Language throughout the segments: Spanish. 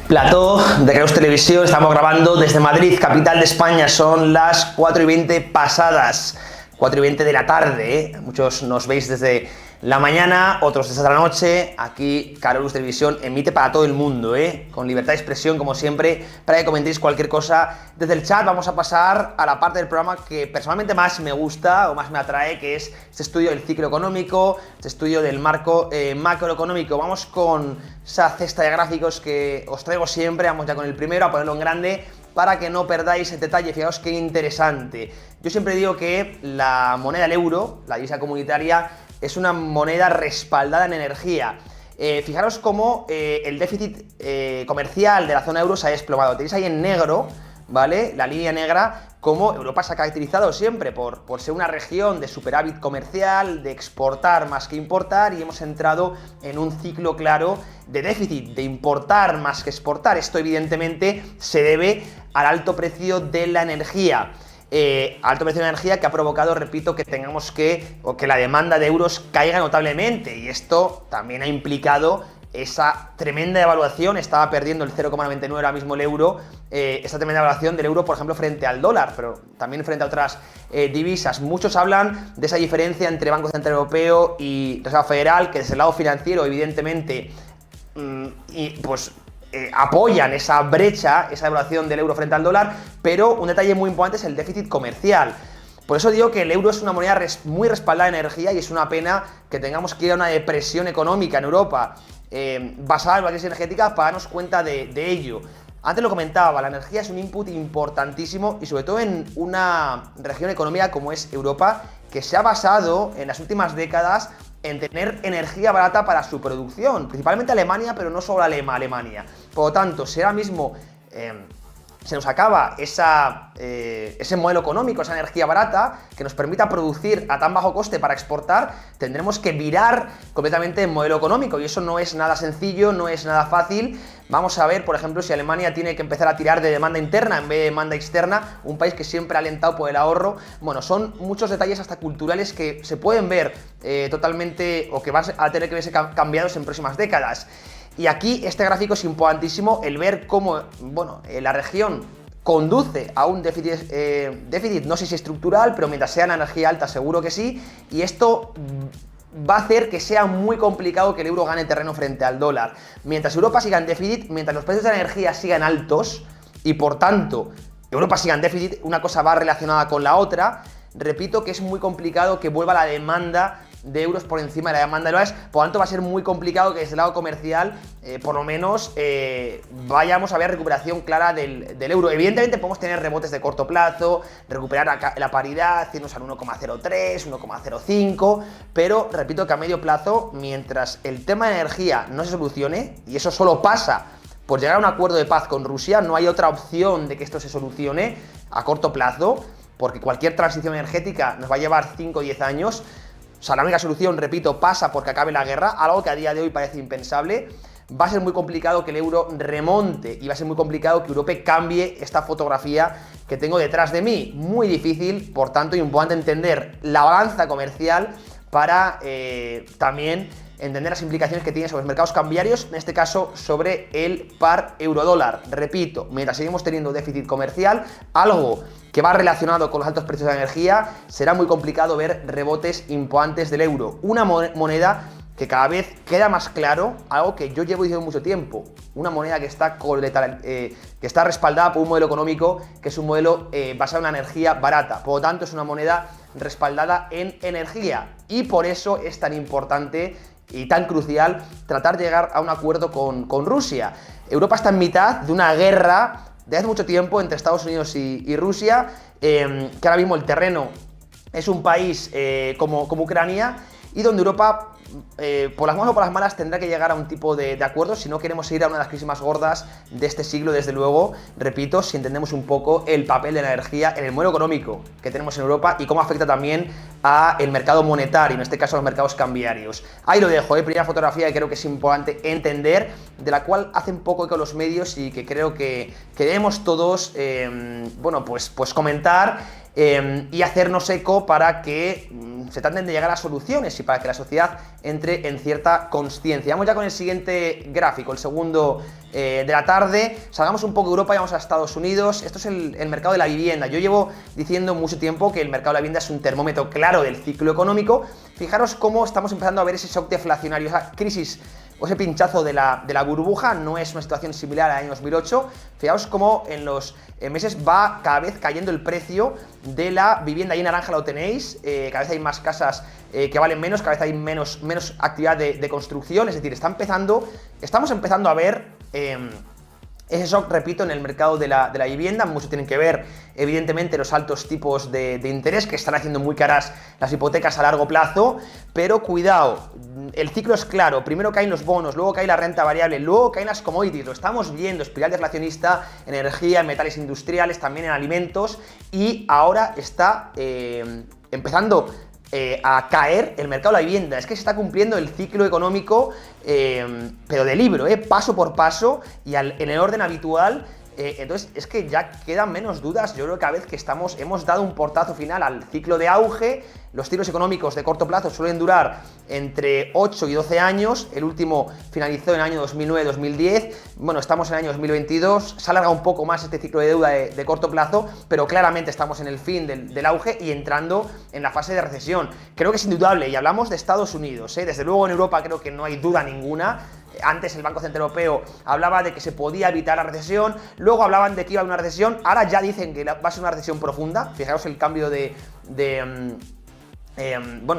Plató de Caros Televisión, estamos grabando desde Madrid, capital de España, son las 4:20 pasadas, 4:20 de la tarde, ¿eh? Muchos nos veis desde la mañana, otros desde la noche. Aquí Caros Televisión emite para todo el mundo, con libertad de expresión, como siempre, para que comentéis cualquier cosa desde el chat. Vamos a pasar a la parte del programa que personalmente más me gusta o más me atrae, que es este estudio del ciclo económico, este estudio del marco macroeconómico. Vamos con esa cesta de gráficos que os traigo siempre. Vamos ya con el primero, a ponerlo en grande para que no perdáis el detalle. Fijaos qué interesante. Yo siempre digo que la moneda del euro, la divisa comunitaria, es una moneda respaldada en energía. Fijaros cómo el déficit comercial de la zona euro se ha desplomado. Tenéis ahí en negro, ¿vale? La línea negra, cómo Europa se ha caracterizado siempre por ser una región de superávit comercial, de exportar más que importar, y hemos entrado en un ciclo claro de déficit, de importar más que exportar. Esto evidentemente se debe al alto precio de la energía. Alto precio de energía que ha provocado, repito, que tengamos que la demanda de euros caiga notablemente, y esto también ha implicado esa tremenda devaluación. Estaba perdiendo el 0,99 ahora mismo el euro, esta tremenda devaluación del euro, por ejemplo, frente al dólar, pero también frente a otras divisas. Muchos hablan de esa diferencia entre Banco Central Europeo y Reserva Federal, que desde el lado financiero, evidentemente, apoyan esa brecha, esa devaluación del euro frente al dólar, pero un detalle muy importante es el déficit comercial. Por eso digo que el euro es una moneda muy respaldada en energía, y es una pena que tengamos que ir a una depresión económica en Europa basada en la crisis energética para darnos cuenta de ello. Antes lo comentaba, la energía es un input importantísimo, y sobre todo en una región económica como es Europa, que se ha basado en las últimas décadas en tener energía barata para su producción, principalmente Alemania, pero no solo Alemania. Por lo tanto, si ahora mismo se nos acaba ese modelo económico, esa energía barata que nos permita producir a tan bajo coste para exportar, tendremos que virar completamente el modelo económico, y eso no es nada sencillo, no es nada fácil. Vamos a ver, por ejemplo, si Alemania tiene que empezar a tirar de demanda interna en vez de demanda externa, un país que siempre ha alentado por el ahorro. Bueno, son muchos detalles hasta culturales que se pueden ver totalmente, o que van a tener que verse cambiados en próximas décadas. Y aquí este gráfico es importantísimo, el ver cómo, la región conduce a un déficit, no sé si estructural, pero mientras sea en energía alta seguro que sí, y esto va a hacer que sea muy complicado que el euro gane terreno frente al dólar. Mientras Europa siga en déficit, mientras los precios de la energía sigan altos, y por tanto Europa siga en déficit, una cosa va relacionada con la otra. Repito que es muy complicado que vuelva la demanda de euros por encima de la demanda de dólares. Por lo tanto, va a ser muy complicado que desde el lado comercial, por lo menos, vayamos a ver recuperación clara del euro. Evidentemente podemos tener rebotes de corto plazo, recuperar la paridad, irnos al 1,03, 1,05, pero repito que a medio plazo, mientras el tema de energía no se solucione, y eso solo pasa por llegar a un acuerdo de paz con Rusia, no hay otra opción de que esto se solucione a corto plazo, porque cualquier transición energética nos va a llevar 5 o 10 años. O sea, la única solución, repito, pasa porque acabe la guerra, algo que a día de hoy parece impensable. Va a ser muy complicado que el euro remonte, y va a ser muy complicado que Europa cambie esta fotografía que tengo detrás de mí. Muy difícil, por tanto, importante entender la balanza comercial para también entender las implicaciones que tiene sobre los mercados cambiarios, en este caso sobre el par euro-dólar. Repito, mientras seguimos teniendo déficit comercial, algo que va relacionado con los altos precios de la energía, será muy complicado ver rebotes importantes del euro. Una moneda que cada vez queda más claro, algo que yo llevo diciendo mucho tiempo, una moneda que está respaldada por un modelo económico que es un modelo basado en la energía barata. Por lo tanto, es una moneda respaldada en energía, y por eso es tan importante y tan crucial tratar de llegar a un acuerdo con Rusia. Europa está en mitad de una guerra de hace mucho tiempo entre Estados Unidos y Rusia, que ahora mismo el terreno es un país como Ucrania, y donde Europa, por las buenas o por las malas, tendrá que llegar a un tipo de acuerdo si no queremos ir a una de las crisis más gordas de este siglo, desde luego. Repito, si entendemos un poco el papel de la energía en el modelo económico que tenemos en Europa y cómo afecta también al mercado monetario, en este caso a los mercados cambiarios. Ahí lo dejo, primera fotografía que creo que es importante entender, de la cual hacen poco eco los medios y que creo que debemos todos, comentar. y hacernos eco para que se traten de llegar a soluciones y para que la sociedad entre en cierta consciencia. Vamos ya con el siguiente gráfico, el segundo de la tarde. Salgamos un poco de Europa y vamos a Estados Unidos. Esto es el mercado de la vivienda. Yo llevo diciendo mucho tiempo que el mercado de la vivienda es un termómetro claro del ciclo económico. Fijaros cómo estamos empezando a ver ese shock deflacionario, esa crisis o ese pinchazo de la burbuja. No es una situación similar al año 2008. Fijaos cómo en los meses va cada vez cayendo el precio de la vivienda. Ahí en naranja lo tenéis, cada vez hay más casas que valen menos, cada vez hay menos actividad de construcción, es decir, estamos empezando a ver ese shock, repito, en el mercado de la vivienda. Mucho tienen que ver, evidentemente, los altos tipos de interés que están haciendo muy caras las hipotecas a largo plazo, pero cuidado, el ciclo es claro. Primero caen los bonos, luego cae la renta variable, luego caen las commodities, lo estamos viendo, espiral deflacionista en energía, en metales industriales, también en alimentos, y ahora está empezando a caer el mercado de la vivienda. Es que se está cumpliendo el ciclo económico, pero de libro, paso por paso y en el orden habitual. Entonces es que ya quedan menos dudas. Yo creo que cada vez que hemos dado un portazo final al ciclo de auge. Los ciclos económicos de corto plazo suelen durar entre 8 y 12 años. El último finalizó en el año 2009-2010. Bueno, estamos en el año 2022. Se alarga un poco más este ciclo de deuda de corto plazo, pero claramente estamos en el fin del auge y entrando en la fase de recesión. Creo que es indudable, y hablamos de Estados Unidos, desde luego en Europa creo que no hay duda ninguna. Antes el Banco Central Europeo hablaba de que se podía evitar la recesión, luego hablaban de que iba a haber una recesión, ahora ya dicen que va a ser una recesión profunda. Fijaos el cambio de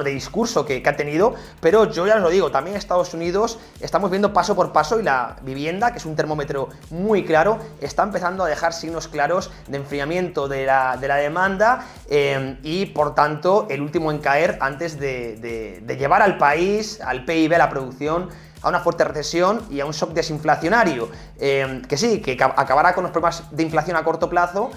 discurso que ha tenido, pero yo ya os lo digo, también en Estados Unidos estamos viendo paso por paso y la vivienda, que es un termómetro muy claro, está empezando a dejar signos claros de enfriamiento de la demanda y por tanto el último en caer antes de llevar al país, al PIB, a la producción, a una fuerte recesión y a un shock desinflacionario, que sí, que acabará con los problemas de inflación a corto plazo,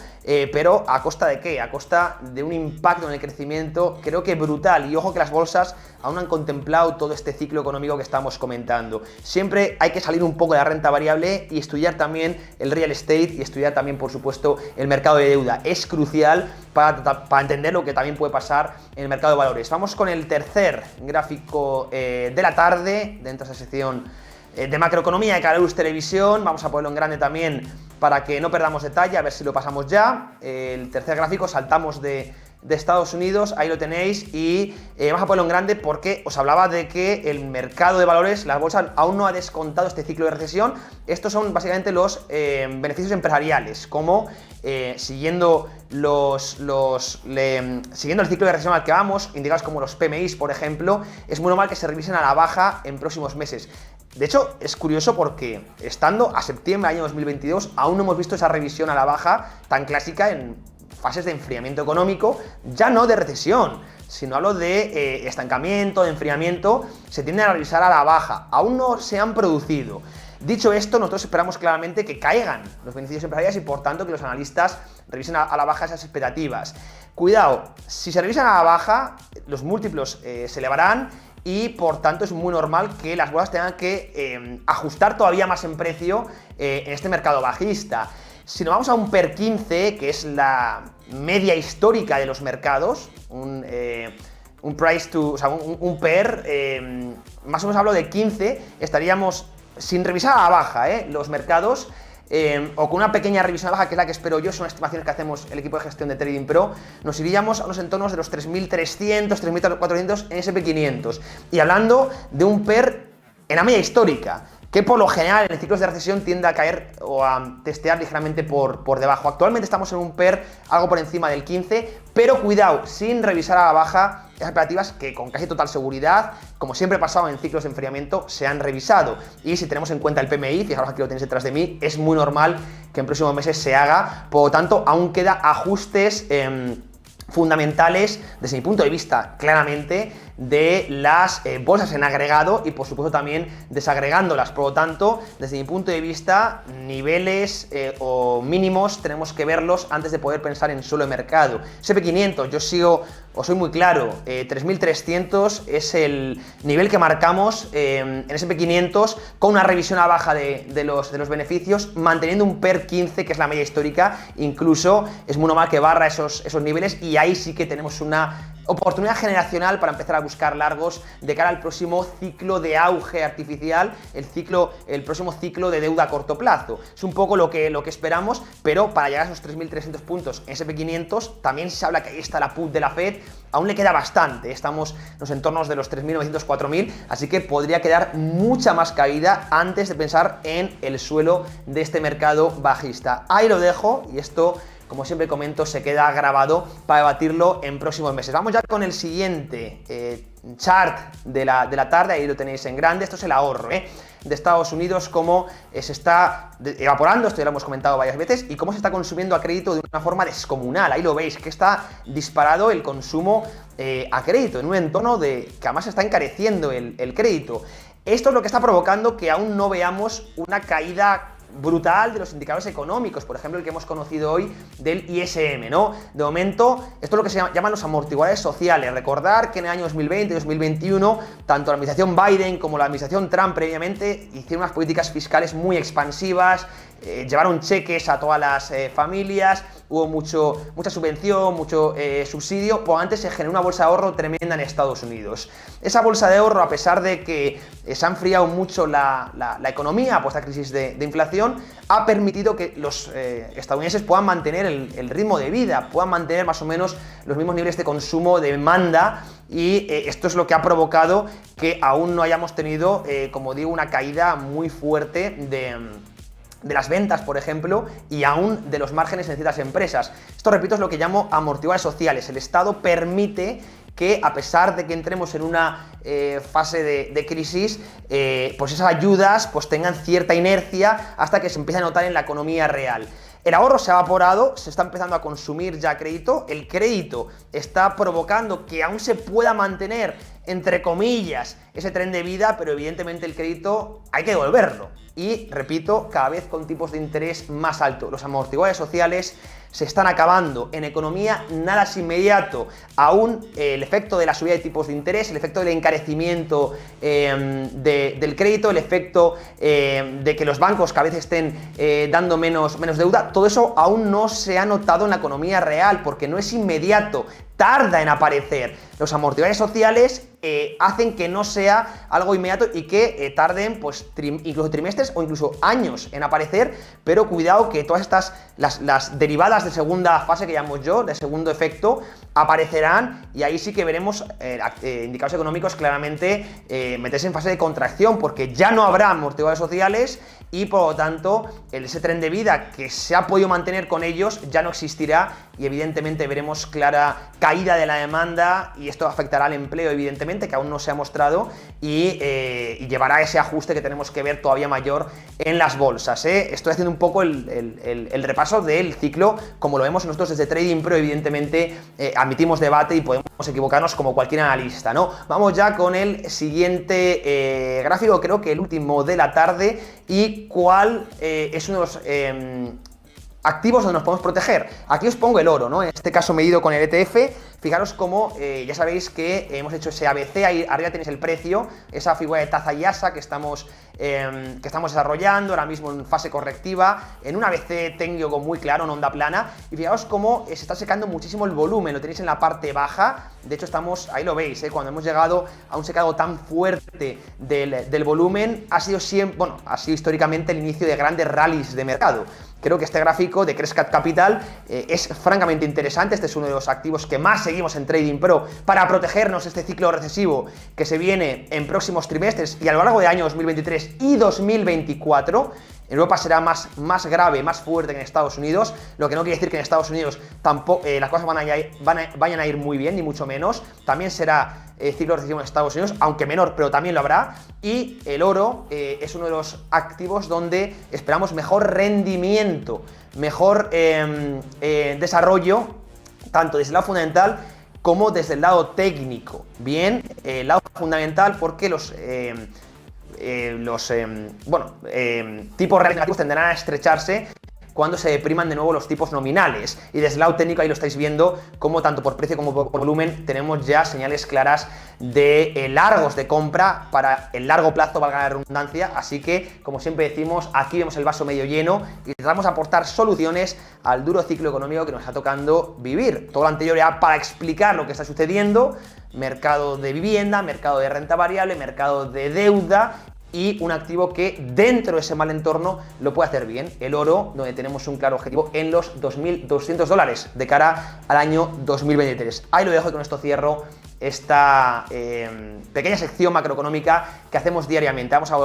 pero ¿a costa de qué? A costa de un impacto en el crecimiento, creo que brutal. Y ojo que las bolsas aún no han contemplado todo este ciclo económico que estamos comentando. Siempre hay que salir un poco de la renta variable y estudiar también el real estate y estudiar también, por supuesto, el mercado de deuda. Es crucial para entender lo que también puede pasar en el mercado de valores. Vamos con el tercer gráfico de la tarde, dentro de esa sección de macroeconomía de Canal Televisión. Vamos a ponerlo en grande también para que no perdamos detalle, a ver si lo pasamos ya. El tercer gráfico, saltamos de Estados Unidos, ahí lo tenéis, y vamos a ponerlo en grande porque os hablaba de que el mercado de valores, la bolsa, aún no ha descontado este ciclo de recesión. Estos son básicamente los beneficios empresariales, como siguiendo siguiendo el ciclo de recesión al que vamos, indicados como los PMIs, por ejemplo, es muy normal que se revisen a la baja en próximos meses. De hecho, es curioso porque estando a septiembre del año 2022, aún no hemos visto esa revisión a la baja tan clásica en fases de enfriamiento económico, ya no de recesión, sino hablo de estancamiento, de enfriamiento, se tienden a revisar a la baja, aún no se han producido. Dicho esto, nosotros esperamos claramente que caigan los beneficios empresariales y por tanto que los analistas revisen a la baja esas expectativas. Cuidado, si se revisan a la baja, los múltiplos se elevarán y por tanto es muy normal que las bolsas tengan que ajustar todavía más en precio en este mercado bajista. Si nos vamos a un PER 15, que es la media histórica de los mercados, un PER, más o menos hablo de 15, estaríamos sin revisar a la baja, los mercados, o con una pequeña revisión a la baja, que es la que espero yo, son estimaciones que hacemos el equipo de gestión de Trading Pro, nos iríamos a unos entornos de los 3.300, 3.400 en S&P 500. Y hablando de un PER en la media histórica, que por lo general en ciclos de recesión tiende a caer o a testear ligeramente por debajo. Actualmente estamos en un PER algo por encima del 15, pero cuidado, sin revisar a la baja esas expectativas que con casi total seguridad, como siempre ha pasado en ciclos de enfriamiento, se han revisado. Y si tenemos en cuenta el PMI, fijaros aquí lo tenéis detrás de mí, es muy normal que en próximos meses se haga, por lo tanto aún queda ajustes fundamentales desde mi punto de vista, claramente, de las bolsas en agregado y por supuesto también desagregándolas. Por lo tanto, desde mi punto de vista, niveles o mínimos tenemos que verlos antes de poder pensar en suelo de mercado. S&P 500, yo sigo os soy muy claro, 3.300 es el nivel que marcamos en S&P 500 con una revisión a baja de los beneficios, manteniendo un PER 15, que es la media histórica. Incluso es muy normal que barra esos niveles, y ahí sí que tenemos una oportunidad generacional para empezar a buscar largos de cara al próximo ciclo de auge artificial, el próximo ciclo de deuda a corto plazo. Es un poco lo que esperamos, pero para llegar a esos 3.300 puntos en S&P 500, también se habla que ahí está la put de la Fed, aún le queda bastante, estamos en los entornos de los 3.900, 4.000, así que podría quedar mucha más caída antes de pensar en el suelo de este mercado bajista. Ahí lo dejo, y esto, como siempre comento, se queda grabado para debatirlo en próximos meses. Vamos ya con el siguiente chart de la tarde, ahí lo tenéis en grande. Esto es el ahorro de Estados Unidos, cómo se está evaporando, esto ya lo hemos comentado varias veces, y cómo se está consumiendo a crédito de una forma descomunal. Ahí lo veis, que está disparado el consumo a crédito, en un entorno que además está encareciendo el crédito. Esto es lo que está provocando que aún no veamos una caída brutal de los indicadores económicos, por ejemplo el que hemos conocido hoy del ISM, ¿no? De momento, esto es lo que se llaman los amortiguadores sociales. Recordar que en el año 2020 y 2021, tanto la administración Biden como la administración Trump previamente hicieron unas políticas fiscales muy expansivas, llevaron cheques a todas las familias, hubo mucha subvención, mucho subsidio, pues antes se generó una bolsa de ahorro tremenda en Estados Unidos. Esa bolsa de ahorro, a pesar de que se ha enfriado mucho la economía por esta crisis de inflación, ha permitido que los estadounidenses puedan mantener el ritmo de vida, puedan mantener más o menos los mismos niveles de consumo, de demanda, y esto es lo que ha provocado que aún no hayamos tenido, como digo, una caída muy fuerte de las ventas, por ejemplo, y aún de los márgenes en ciertas empresas. Esto, repito, es lo que llamo amortiguadores sociales. El Estado permite que, a pesar de que entremos en una fase de crisis, pues esas ayudas pues tengan cierta inercia hasta que se empiece a notar en la economía real. El ahorro se ha evaporado, se está empezando a consumir ya crédito, el crédito está provocando que aún se pueda mantener, entre comillas, ese tren de vida, pero evidentemente el crédito hay que devolverlo. Y, repito, cada vez con tipos de interés más altos. Los amortiguadores sociales se están acabando. En economía nada es inmediato. Aún el efecto de la subida de tipos de interés, el efecto del encarecimiento del crédito, el efecto de que los bancos cada vez estén dando menos deuda, todo eso aún no se ha notado en la economía real, porque no es inmediato, tarda en aparecer. Los amortiguadores sociales hacen que no sea algo inmediato y que tarden pues incluso trimestres o incluso años en aparecer, pero cuidado que todas estas, las derivadas de segunda fase que llamo yo, de segundo efecto, aparecerán, y ahí sí que veremos indicadores económicos claramente meterse en fase de contracción, porque ya no habrá amortiguadores sociales y por lo tanto ese tren de vida que se ha podido mantener con ellos ya no existirá, y evidentemente veremos clara caída de la demanda, y esto afectará al empleo, evidentemente, que aún no se ha mostrado, y llevará a ese ajuste que tenemos que ver todavía mayor en las bolsas. Estoy haciendo un poco el repaso del ciclo como lo vemos nosotros desde Trading Pro. Evidentemente admitimos debate y podemos equivocarnos como cualquier analista, ¿no? Vamos ya con el siguiente gráfico, creo que el último de la tarde, y cuál es uno de los activos donde nos podemos proteger. Aquí os pongo el oro, ¿no? En este caso medido con el ETF. Fijaros cómo, ya sabéis que hemos hecho ese ABC, ahí arriba tenéis el precio, esa figura de taza y asa que estamos desarrollando ahora mismo en fase correctiva, en un ABC técnico muy claro, en onda plana, y fijaos cómo se está secando muchísimo el volumen, lo tenéis en la parte baja. De hecho ahí lo veis, cuando hemos llegado a un secado tan fuerte del volumen, ha sido históricamente el inicio de grandes rallies de mercado. Creo que este gráfico de Crescat Capital es francamente interesante. Este es uno de los activos que más seguimos en Trading Pro para protegernos de este ciclo recesivo que se viene en próximos trimestres y a lo largo de año 2023 y 2024. En Europa será más grave, más fuerte que en Estados Unidos, lo que no quiere decir que en Estados Unidos tampoco las cosas vayan a ir muy bien, ni mucho menos. También será ciclo recesivo en Estados Unidos, aunque menor, pero también lo habrá. Y el oro es uno de los activos donde esperamos mejor rendimiento, mejor desarrollo, tanto desde el lado fundamental como desde el lado técnico. Bien, el lado fundamental porque los tipos reales negativos tenderán a estrecharse, cuando se depriman de nuevo los tipos nominales. Y desde el lado técnico ahí lo estáis viendo, como tanto por precio como por volumen tenemos ya señales claras de largos de compra para el largo plazo, valga la redundancia. Así que, como siempre decimos, aquí vemos el vaso medio lleno y tratamos de aportar soluciones al duro ciclo económico que nos está tocando vivir. Todo lo anterior ya para explicar lo que está sucediendo: mercado de vivienda, mercado de renta variable, mercado de deuda y un activo que dentro de ese mal entorno lo puede hacer bien, el oro, donde tenemos un claro objetivo en los $2.200 de cara al año 2023. Ahí lo dejo y con esto cierro esta pequeña sección macroeconómica que hacemos diariamente. Vamos a